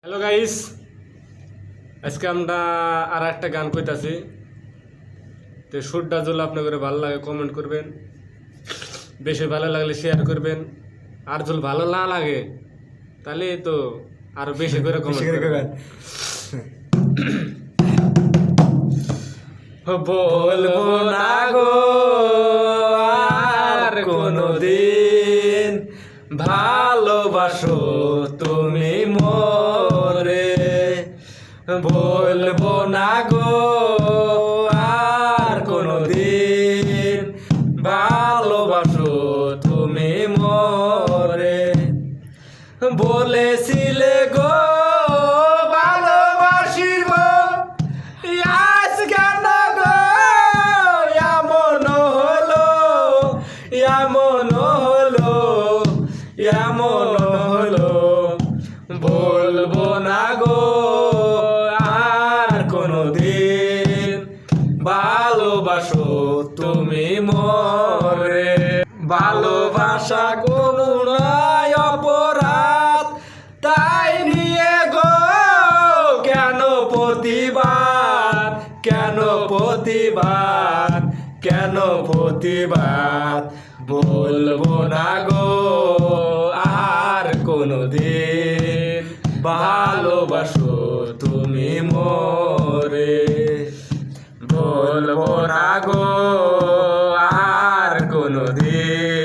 Hello guys, আজকে আমরা আর একটা গান কইতাছি। তো সুরটা যদি আপনাদের ভালো লাগে কমেন্ট করবেন, বেশি ভালো লাগলে শেয়ার করবেন, আর যদি ভালো না লাগে তাহলে তো আরো বেশি করে কমেন্ট করবেন। বলবো না গো আর কোনদিন ভালোবাসো তুমি মোরে, বলবো না গো আর কোনদিন ভালোবাসো তুমি মোরে। বলেছিলে গো ভালোবাসিব, আজ কেন গো এমন হলো, এমন হলো, এমন হলো। বলবো না গো আর কোনদিন ভালোবাসো তুমি মোরে। ভালোবাসা করুণায় অপরাধ, তাই নিয়ে গো কেন প্রতিবাদ, কেন প্রতিবাদ, কেন প্রতিবাদ। বলবো না গো আর কোনদিন ভালোবাসো তুমি মোরে। বলবো না গো আর কোনদিন